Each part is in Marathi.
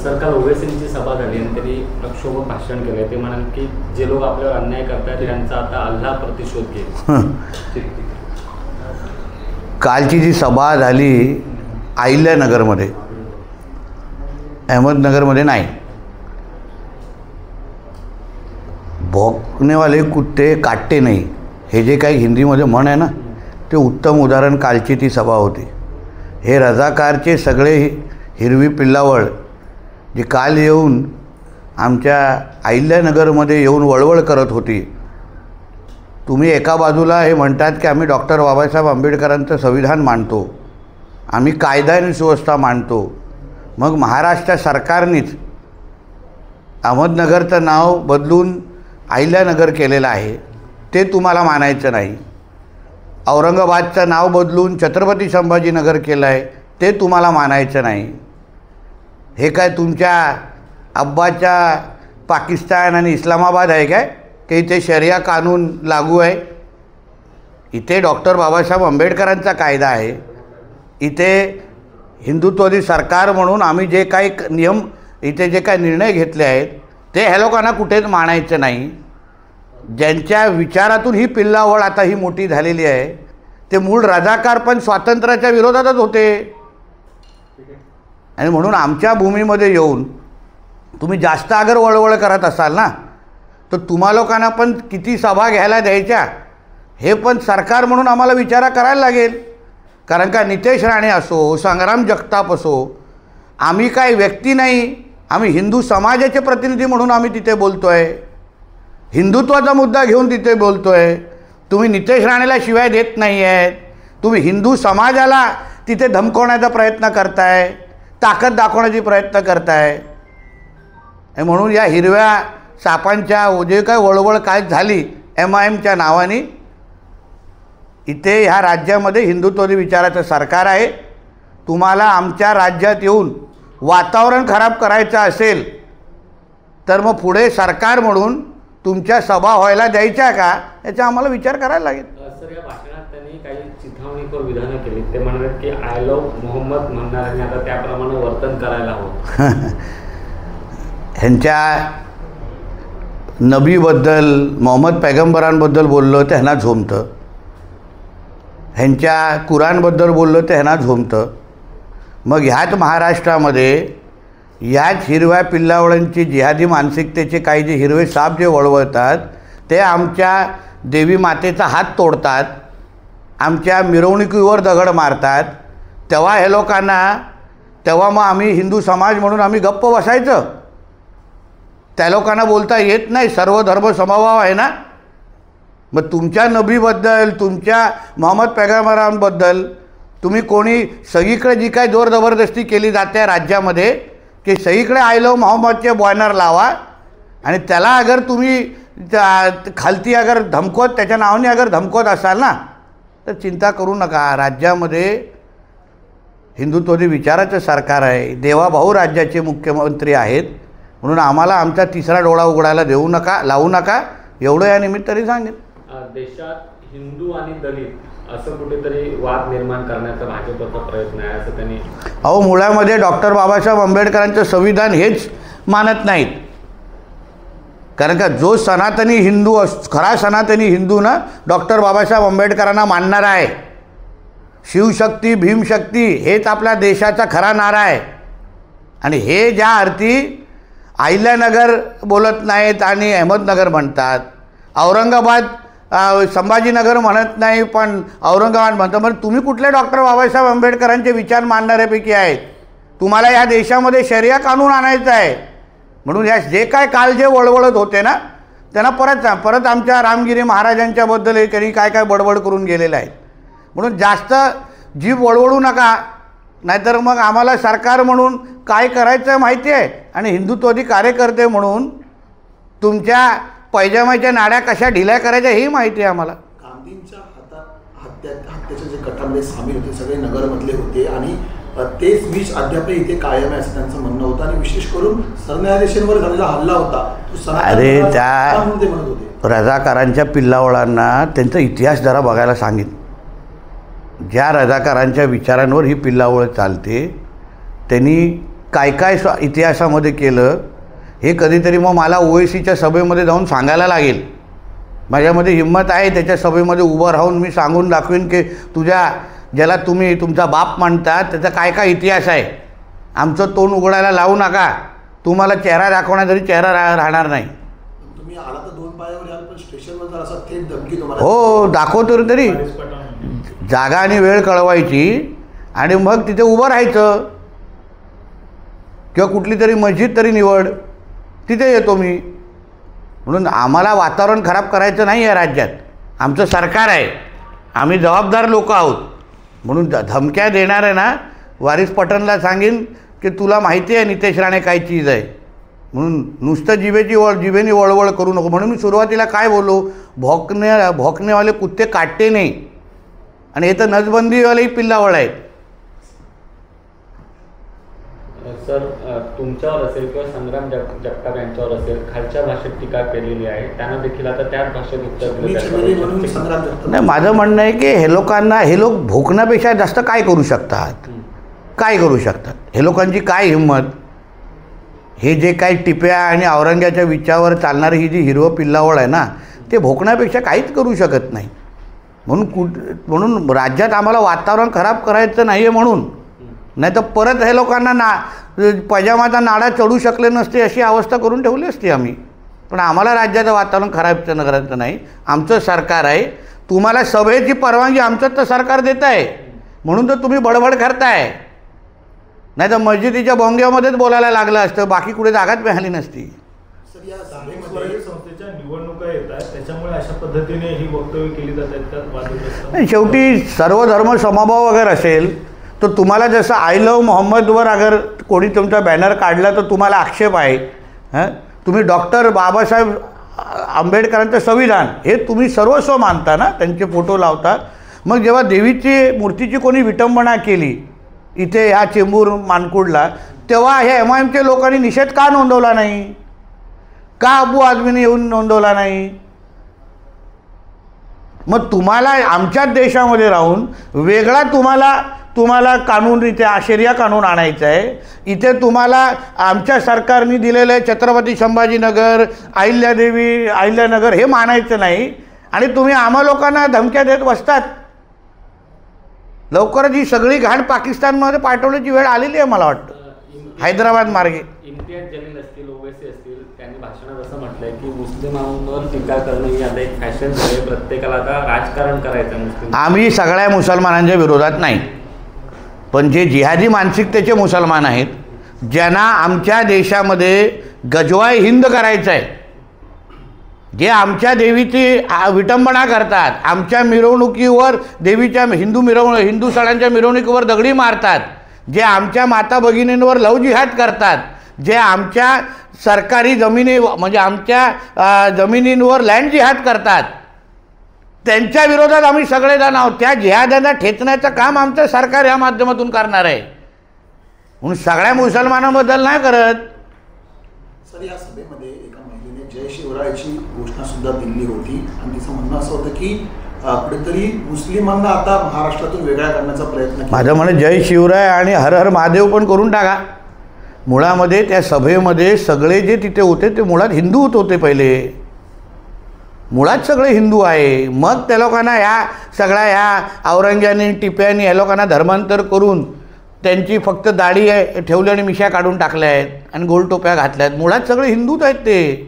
सर, काल ओवेसींची सभा झाली आणि त्यांनी प्रक्षोभक भाषण केलं. ते म्हणाले की जे लोक आपल्यावर अन्याय करतात त्यांचा आता अल्लाह प्रतिशोध घेईल. कालची जी सभा झाली अहिल्यानगरमध्ये, अहमदनगरमध्ये नाही. भौंकने वाले कुत्ते काटते नहीं, हे जे काही हिंदीमध्ये म्हण आहे ना, ते उत्तम उदाहरण कालची ती सभा होती. हे रजाकारचे सगळे हिरवी पिल्लावळ जी काल येऊन आमच्या अहिल्यानगरमध्ये येऊन वळवळ करत होती. तुम्ही एका बाजूला हे म्हणतात की आम्ही डॉक्टर बाबासाहेब आंबेडकरांचं संविधान मानतो, आम्ही कायदा आणि सुव्यवस्था मानतो. मग महाराष्ट्र सरकारनेच अहमदनगरचं नाव बदलून अहिल्यानगर केलेलं आहे, ते तुम्हाला मानायचं नाही. औरंगाबादचं नाव बदलून छत्रपती संभाजीनगर केलं आहे, ते तुम्हाला मानायचं नाही. हे काय तुमच्या अब्बाच्या पाकिस्तान आणि इस्लामाबाद आहे काय की इथे शरिया कानून लागू आहे? इथे डॉक्टर बाबासाहेब आंबेडकरांचा कायदा आहे. इथे हिंदुत्ववादी सरकार म्हणून आम्ही जे काही नियम, इथे जे काही निर्णय घेतले आहेत ते ह्या लोकांना कुठेच मानायचं नाही. ज्यांच्या विचारातून ही पिल्लावळ आता ही मोठी झालेली आहे, ते मूळ रजाकार पण स्वातंत्र्याच्या विरोधातच होते. आणि म्हणून आमच्या भूमीमध्ये येऊन तुम्ही जास्त अगर वळवळ करत असाल ना, तर तुम्हा लोकांना पण किती सभा घ्यायला द्यायच्या हे पण सरकार म्हणून आम्हाला विचार करायला लागेल. कारण का नितेश राणे असो, संग्राम जगताप असो, आम्ही काय व्यक्ती नाही, आम्ही हिंदू समाजाचे प्रतिनिधी म्हणून आम्ही तिथे बोलतो आहे, हिंदुत्वाचा मुद्दा घेऊन तिथे बोलतो आहे. तुम्ही नितेश राणेला शिवाय देत नाही आहेत, तुम्ही हिंदू समाजाला तिथे धमकवण्याचा प्रयत्न करताय, ताकद दाखवण्याची प्रयत्न करताय. म्हणून या हिरव्या सापांच्या जे काय वळवळ काय झाली MIMच्या नावाने, इथे ह्या राज्यामध्ये हिंदुत्ववादी विचाराचं सरकार आहे. तुम्हाला आमच्या राज्यात येऊन वातावरण खराब करायचं असेल तर मग पुढे सरकार म्हणून तुमच्या सभा व्हायला द्यायच्या का, याचा आम्हाला विचार करायला लागेल. सर, या भाषणात त्यांनी काही चिथावणीपर विधानं केली. ते म्हणाले की आय लव्ह मोहम्मद म्हणणाऱ्यांनी आता त्याप्रमाणे वर्तन करायला हवं. ह्यांच्या नबीबद्दल, मोहम्मद पैगंबरांबद्दल बोललं तर ह्यांना झोमतं, ह्यांच्या कुराणबद्दल बोललं तर ह्यांना झोमतं. मग ह्याच महाराष्ट्रामध्ये ह्याच हिरव्या पिल्लावळांची जिहादी मानसिकतेचे काही जे हिरवे साप जे वळवळतात, ते आमच्या देवी मातेचा हात तोडतात, आमच्या मिरवणुकीवर दगड मारतात. तेव्हा हे लोकांना, तेव्हा मग आम्ही हिंदू समाज म्हणून आम्ही गप्प बसायचं? त्या लोकांना बोलता येत नाही, सर्व धर्म समभाव आहे ना. मग तुमच्या नबीबद्दल, तुमच्या मोहम्मद पैगंबरांबद्दल तुम्ही कोणी सगळीकडे जी काय जोर जबरदस्ती केली जाते राज्यामध्ये की सगळीकडे आय लव्ह मोहम्मदचे बॅनर लावा, आणि त्याला अगर तुम्ही खालती अगर धमकवत, त्याच्या नावाने अगर धमकवत असाल ना, तर चिंता करू नका. राज्यामध्ये हिंदुत्ववादी विचाराचं सरकार आहे, देवाभाऊ राज्याचे मुख्यमंत्री आहेत. म्हणून आम्हाला आमचा तिसरा डोळा उघडायला देऊ नका, लावू नका, एवढं या निमित्ताने सांगेन. देशात हिंदू आणि दलित असं कुठेतरी वाद निर्माण करण्याचा भाजपचा प्रयत्न आहे असं त्यांनी. अहो, मुळामध्ये डॉक्टर बाबासाहेब आंबेडकरांचं संविधान हेच मानत नाहीत. कारण का जो सनातनी हिंदू खरा सनातनी हिंदू ना, डॉक्टर बाबासाहेब आंबेडकरांना मानणारा आहे. शिवशक्ती, भीमशक्ती हेच आपल्या देशाचा खरा नारा आहे. आणि हे ज्या अर्थी अहिल्यानगर बोलत नाहीत आणि अहमदनगर म्हणतात, औरंगाबाद संभाजीनगर म्हणत नाही पण औरंगाबाद म्हणतात, मग तुम्ही कुठले डॉक्टर बाबासाहेब आंबेडकरांचे विचार मानणाऱ्यापैकी आहेत? तुम्हाला या देशामध्ये शरिया कानून आणायचं आहे. म्हणून या जे काय काल जे वळवळत होते ना, त्यांना परत आमच्या रामगिरी महाराजांच्याबद्दल त्यांनी काय काय बडबड करून गेलेलं आहे. म्हणून जास्त जीभ वळवळू नका, नाहीतर मग आम्हाला सरकार म्हणून काय करायचं माहिती आहे, आणि हिंदुत्ववादी कार्यकर्ते म्हणून तुमच्या पैजामाच्या नाड्या कशा ढिल्या करायच्या ही माहिती आहे आम्हाला. गांधींच्या हत्येचे जे कटामध्ये सामील होते सगळे नगरमधले होते, आणि तेच विष अद्याप इथे कायम आहे असं त्यांचं म्हणणं होतं. आणि विशेष करून सरन्यायाधीशांवर झालेला हल्ला होता, अरे त्या रजाकारांच्या पिल्लावळांना त्यांचा इतिहास जरा बघायला सांगितलं. ज्या रजाकारांच्या विचारांवर ही पिल्लावळ चालते त्यांनी काय काय इतिहासामध्ये केलं हे कधीतरी मग मला OACच्या सभेमध्ये जाऊन सांगायला लागेल. माझ्यामध्ये हिंमत आहे त्याच्या सभेमध्ये उभं राहून मी सांगून दाखवीन की ज्याला तुम्ही तुमचा बाप म्हणतात त्याचा काय काय इतिहास आहे. आमचं तोंड उघडायला लावू नका. तुम्हाला चेहरा दाखवण्यात तरी चेहरा राहणार नाही. तुम्ही आला तर 2 पायावर याल, पण स्टेशनवर जर असा थेट धमकी तुम्हाला. हो, दाखवतो तरी. जागा आणि वेळ कळवायची आणि मग तिथे उभं राहायचं, किंवा कुठली तरी मस्जिद तरी निवड, तिथे येतो मी. म्हणून आम्हाला वातावरण खराब करायचं नाही आहे राज्यात. आमचं सरकार आहे, आम्ही जबाबदार लोक आहोत. म्हणून धमक्या देणार आहे ना, वारिस पठाणला सांगेन की तुला माहिती आहे नितेश राणे काय चीज आहे. म्हणून नुसतं जिभेनी वळवळ करू नको. म्हणून मी सुरुवातीला काय बोललो, भोकनेवाले कुत्ते काटते नाही. आणि हे तर नसबंदीवालेही पिल्लावळ आहेत. सर, तुमच्यावर असेल किंवा संग्राम जगताप यांच्यावर असेल खालच्या भाषेत टीका केलेली आहे, त्यांना देखील आता त्याच भाषेत उत्तर दिलं. नाही, माझं म्हणणं आहे की हे लोक भोकण्यापेक्षा जास्त काय करू शकतात, काय करू शकतात. हे लोकांची काय हिंमत. हे जे काही टिप्या आणि औरंग्याच्या विचारावर चालणारी ही जी हिरवं पिल्लावळ आहे ना, ते भोकण्यापेक्षा काहीच करू शकत नाही. म्हणून राज्यात आम्हाला वातावरण खराब करायचं नाही आहे. म्हणून नाही तर परत हे लोकांना पजामाचा नाडा चढू शकले नसते अशी अवस्था करून ठेवली असती आम्ही. पण आम्हाला राज्याचं वातावरण खराब करायचं नाही. आमचं सरकार आहे. तुम्हाला सभेची परवानगी आमचं तर सरकार देत आहे, म्हणून तर तुम्ही बडबड करताय. नाही तर मस्जिदीच्या बोंग्यामध्येच बोलायला लागलं असतं, बाकी कुठे जागाच मिळाली नसती. संस्थेच्या निवडणुका येत आहेत, त्याच्यामुळे अशा पद्धतीने ही वक्तव्य केली जातात. नाही, शेवटी सर्व धर्म समभाव अगर असेल तर तुम्हाला जसं आय लव्ह मोहम्मदवर अगर कोणी तुमचा बॅनर काढला तर तुम्हाला आक्षेप आहे. तुम्ही डॉक्टर बाबासाहेब आंबेडकरांचं संविधान हे तुम्ही सर्वस्व मानता ना, त्यांचे फोटो लावता. मग जेव्हा देवीची मूर्तीची कोणी विटंबना केली इथे ह्या चेंबूर मानकुडला, तेव्हा ह्या MIMचे लोकांनी निषेध का नोंदवला नाही, का अबू आझमीने येऊन नोंदवला नाही. मग तुम्हाला आमच्याच देशामध्ये राहून वेगळा तुम्हाला कानून इथे शरिया कानून आणायचं आहे. इथे तुम्हाला आमच्या सरकारने दिलेलं आहे छत्रपती संभाजीनगर, अहिल्यानगर हे मानायचं नाही. आणि तुम्ही आम्हा लोकांना धमक्या देत बसतात. लवकरच ही सगळी घाण पाकिस्तानमध्ये पाठवण्याची वेळ आलेली आहे मला वाटतं, हैदराबाद मार्गे. इम्तियाज जलील असतील, OWC असतील, त्यांनी भाषणात असं म्हटलंय की मुस्लिमांवर टीका करणं ही आता एक फॅशन झाली, प्रत्येकाला आता राजकारण करायचं मुस्लिम. आम्ही सगळ्या मुसलमानांच्या विरोधात नाही, पण जे जिहादी मानसिकतेचे मुसलमान आहेत, ज्यांना आमच्या देशामध्ये गजवाय हिंद करायचं आहे, जे आमच्या देवीची विटंबना करतात, आमच्या मिरवणुकीवर देवीच्या हिंदू सणांच्या मिरवणुकीवर दगडी मारतात, जे आमच्या माता भगिनींवर लव जिहाद करतात, जे आमच्या सरकारी जमिनी म्हणजे आमच्या जमिनींवर लँड जिहाद करतात, त्यांच्या विरोधात आम्ही सगळेजण आहोत. त्या जिहादांना ठेचण्याचं काम आमचं सरकार या माध्यमातून करणार आहे. म्हणून सगळ्या मुसलमानांबद्दल नाही करत. सर, या सभेमध्ये एका महिलेने जय शिवरायची घोषणा सुद्धा दिली होती आणि तिचं म्हणणं असं होतं की कुठेतरी मुस्लिमांना आता महाराष्ट्रातून वेगळा करण्याचा प्रयत्न. माझं म्हणणं जय शिवराय आणि हर हर महादेव पण करून टाका. मुळामध्ये त्या सभेमध्ये सगळे जे तिथे होते ते मुळात हिंदू होते. पहिले मुळात सगळे हिंदू आहे. मग त्या लोकांना ह्या औरंग्याने टिप्यानी ह्या लोकांना धर्मांतर करून त्यांची फक्त दाढी ठेवली आणि मिशा काढून टाकल्या आहेत आणि गोल टोप्या घातल्या आहेत. मुळात सगळे हिंदूच आहेत ते.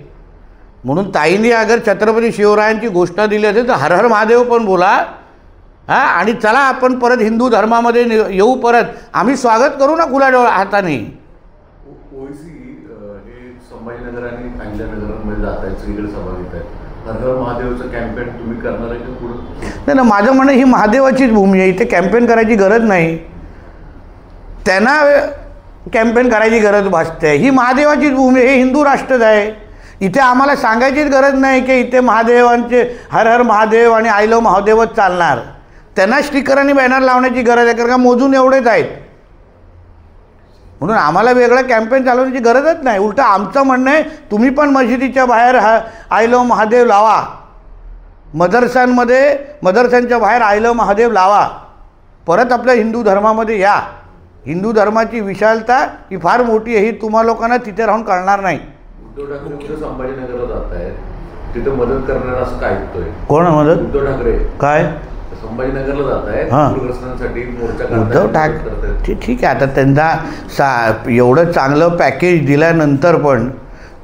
म्हणून ताईंनी अगर छत्रपती शिवरायांची घोषणा दिली असेल तर हर हर महादेव पण बोला. आणि चला आपण परत हिंदू धर्मामध्ये येऊ. परत आम्ही स्वागत करू ना खुल्या हाताने. OWC हे संभाजीनगर आणि अहिल्यानगरमध्ये जात आहेत, सगळीकडे सभा घेत आहेत. हर हर महादेवचं कॅम्पेन तुम्ही करणार आहे का पुढं? नाही, माझं म्हणणं ही महादेवाचीच भूमी आहे. इथे कॅम्पेन करायची गरज नाही. त्यांना कॅम्पेन करायची गरज भासते. ही महादेवाचीच भूमी, हे हिंदू राष्ट्रच आहे. इथे आम्हाला सांगायचीच गरज नाही की इथे महादेवांचे हर हर महादेव आणि आय लव्ह महादेवच चालणार. त्यांना स्टिकर आणि बॅनर लावण्याची गरज आहे, कारण का मोजून एवढेच आहेत. म्हणून आम्हाला वेगळं कॅम्पेन चालवण्याची गरजच नाही. उलटं आमचं म्हणणं आहे तुम्ही पण मशिदीच्या बाहेर आय लव्ह महादेव लावा. मदरसांच्या बाहेर आय लव्ह महादेव लावा. परत आपल्या हिंदू धर्मामध्ये या. हिंदू धर्माची विशालता ही फार मोठी आहे, ही तुम्हा लोकांना तिथे राहून कळणार नाही. उद्धव ठाकरे कुठे संभाजीनगरला जात आहेत, तिथे मदत करणार असं काय ऐकतोय? कोण मदत? उद्धव ठाकरे काय संभाजीनगरला जात आहेत हां. पूरग्रस्तांसाठी मोर्चा उद्धव ठाकरे ठीक आहे, आता त्यांना एवढं चांगलं पॅकेज दिल्यानंतर पण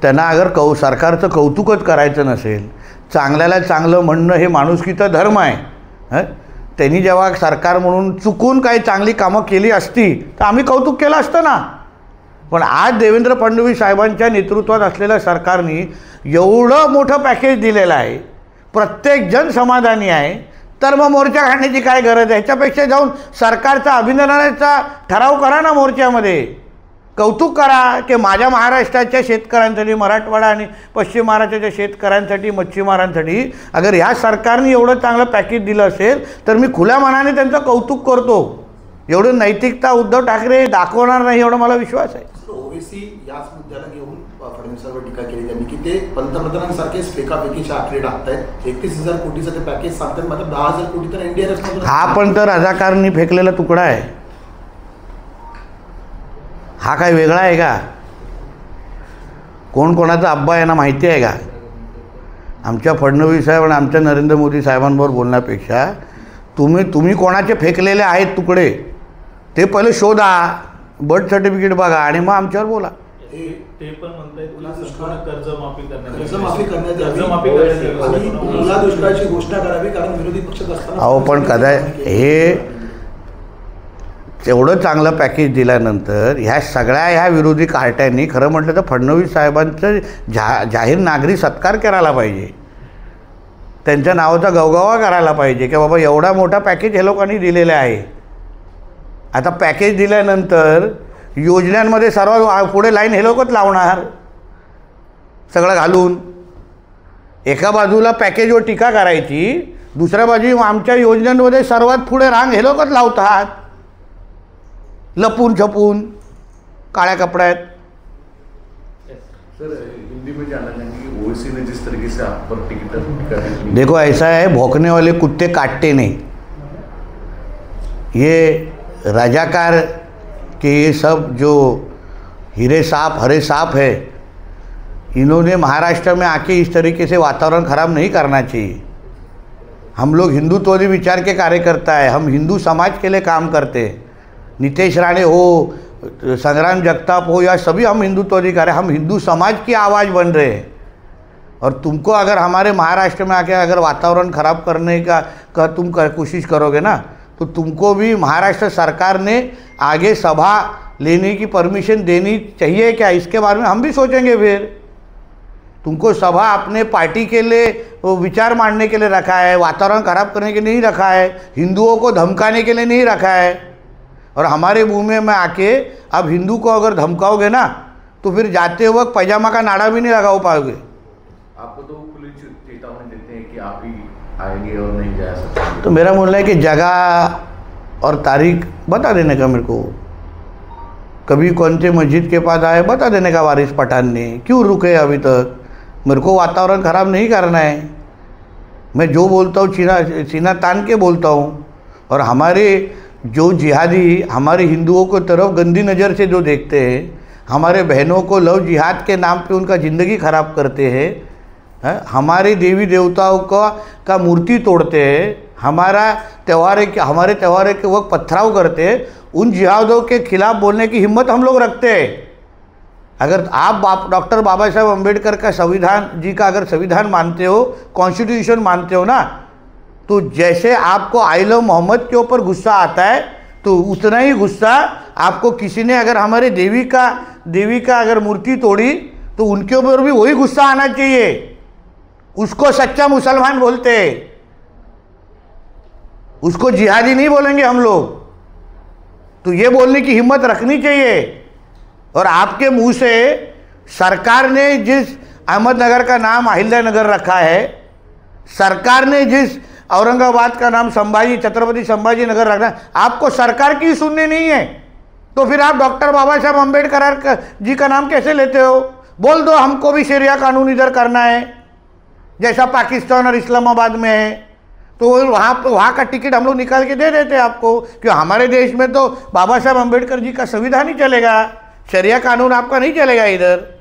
त्यांना अगर सरकारचं कौतुकच करायचं नसेल, चांगल्याला चांगलं म्हणणं हे माणुसकीचा धर्म आहे. त्यांनी जेव्हा सरकार म्हणून चुकून काही चांगली कामं केली असती तर आम्ही कौतुक केलं असतं ना. पण आज देवेंद्र फडणवीस साहेबांच्या नेतृत्वात असलेल्या सरकारने एवढं मोठं पॅकेज दिलेलं आहे, प्रत्येक जण समाधानी आहे, तर मग मोर्चा काढण्याची काय गरज आहे? ह्याच्यापेक्षा जाऊन सरकारचा अभिनंदनाचा ठराव करा ना, मोर्चामध्ये कौतुक करा की माझ्या महाराष्ट्राच्या शेतकऱ्यांसाठी, मराठवाडा आणि पश्चिम महाराष्ट्राच्या शेतकऱ्यांसाठी, मच्छीमारांसाठी अगर ह्या सरकारने एवढं चांगलं पॅकेज दिलं असेल तर मी खुल्या मनाने त्यांचं कौतुक करतो. एवढं नैतिकता उद्धव ठाकरे दाखवणार नाही एवढा मला विश्वास आहे. ओवेसी याच मुद्द्याला घेऊन फडणवीसांवर टीका केली त्यांनी की ते पंतप्रधानांसारखेच फेकाफेकीच्या आकडे टाकतायत. 31,000 कोटीचं ते पॅकेज सांगतात, मात्र 10,000 कोटी तर NDRF हा पण तर रजाकारनी फेकलेला तुकडा आहे. हा काय वेगळा आहे का? कोण कोणाचा अब्बा यांना माहिती आहे का? आमच्या फडणवीस साहेब आणि आमच्या नरेंद्र मोदी साहेबांबरोबर बोलण्यापेक्षा तुम्ही कोणाचे फेकलेले आहेत तुकडे ते पहिले शोधा, बर्थ सर्टिफिकेट बघा आणि मग आमच्यावर बोला. ते पण म्हणतायत कर्जमाफी करण्यात यावी, ओला दुष्काळाची घोषणा करावी, कारण विरोधी पक्षात असताना अहो पण कदाचित हे एवढं चांगलं पॅकेज दिल्यानंतर ह्या विरोधी कार्ट्यांनी खरं म्हटलं तर फडणवीस साहेबांचं जाहीर नागरी सत्कार करायला पाहिजे, त्यांच्या नावाचा गवगवा करायला पाहिजे की बाबा एवढा मोठा पॅकेज हे लोकांनी दिलेला आहे. आता पॅकेज दिल्यानंतर योजनांमध्ये सर्वात पुढे लाईन हे लोकच लावणार सगळं घालून. एका बाजूला पॅकेजवर टीका करायची, दुसऱ्या बाजू आमच्या योजनांमध्ये सर्वात पुढे रांग हे लोकच लावतात, लपून छपून काळ्या कपड्यात. सर हिंदी में जाना चाहेंगे ओवैसी ने जिस तरीके से आप पर टिकट देखो ऐसा है, भौंकने वाले कुत्ते काटते नहीं. ये रजाकार के ये सब जो हीरे सांप हरे सांप है, इन्होंने महाराष्ट्र में आके इस तरीके से वातावरण ख़राब नहीं करना चाहिए. हम लोग हिंदुत्ववादी विचार के कार्यकर्ता है, हम हिंदू समाज के लिए काम करते हैं. नितेश राणे हो, संग्राम जगताप हो, या सभी हम हिंदुत्ववादी कार्य, हम हिंदू समाज की आवाज़ बन रहे हैं. और तुमको अगर हमारे महाराष्ट्र में आके अगर वातावरण ख़राब करने का तुम कोशिश करोगे ना, तो तुमको भी महाराष्ट्र सरकार ने आगे सभा लेने की परमिशन देनी चाहिए क्या, इसके बारे में हम भी सोचेंगे. फिर तुमको सभा अपने पार्टी के लिए विचार मांडने के लिए रखा है, वातावरण ख़राब करने के लिए नहीं रखा है, हिंदुओं को धमकाने के लिए नहीं रखा है. और हमारे मुँह में आके अब हिंदू को अगर धमकाओगे ना तो फिर जाते वक्त पैजामा का नाड़ा भी नहीं लगा पाओगे. आपको तो खुली चेतावनी देते हैं कि आप ही आएंगे और नहीं जा सकते. तो मेरा बोलना है कि जगह और तारीख बता देने का मेरे को, कभी कौन से मस्जिद के पास आए बता देने का वारिस पठान ने, क्यों रुके अभी तक. मेरे को वातावरण ख़राब नहीं करना है, मैं जो बोलता हूँ सीना तान के बोलता हूँ. और हमारे जो जिहादी हमारे हिंदुओं को तरफ गंदी नज़र से जो देखते हैं, हमारे बहनों को लव जिहाद के नाम पे उनका ज़िंदगी ख़राब करते हैं, हमारे देवी देवताओं का मूर्ति तोड़ते हैं, हमारे त्योहार के वक्त पथराव करते हैं, उन जिहादों के खिलाफ बोलने की हिम्मत हम लोग रखते हैं. अगर आप डॉक्टर बाबा साहेब अम्बेडकर का संविधान जी का अगर संविधान मानते हो, कॉन्स्टिट्यूशन मानते हो ना, तो जैसे आपको आइल मोहम्मद के ऊपर गुस्सा आता है तो उतना ही गुस्सा आपको किसी ने अगर हमारे देवी का अगर मूर्ति तोड़ी तो उनके ऊपर भी वही गुस्सा आना चाहिए. उसको सच्चा मुसलमान बोलते हैं, उसको जिहादी नहीं बोलेंगे हम लोग. तो ये बोलने की हिम्मत रखनी चाहिए. और आपके मुंह से सरकार ने जिस अहमदनगर का नाम अहिल्यानगर रखा है, सरकार ने जिस औरंगाबाद का नाम छत्रपति संभाजी नगर रखना, आपको सरकार की सुननी नहीं है, तो फिर आप डॉक्टर बाबा साहब अम्बेडकर जी का नाम कैसे लेते हो. बोल दो हमको भी शरिया कानून इधर करना है, जैसा पाकिस्तान और इस्लामाबाद में है. तो वहाँ का टिकट हम लोग निकाल के दे देते आपको, क्यों हमारे देश में तो बाबा साहब अम्बेडकर जी का संविधान ही चलेगा, शरिया कानून आपका नहीं चलेगा इधर।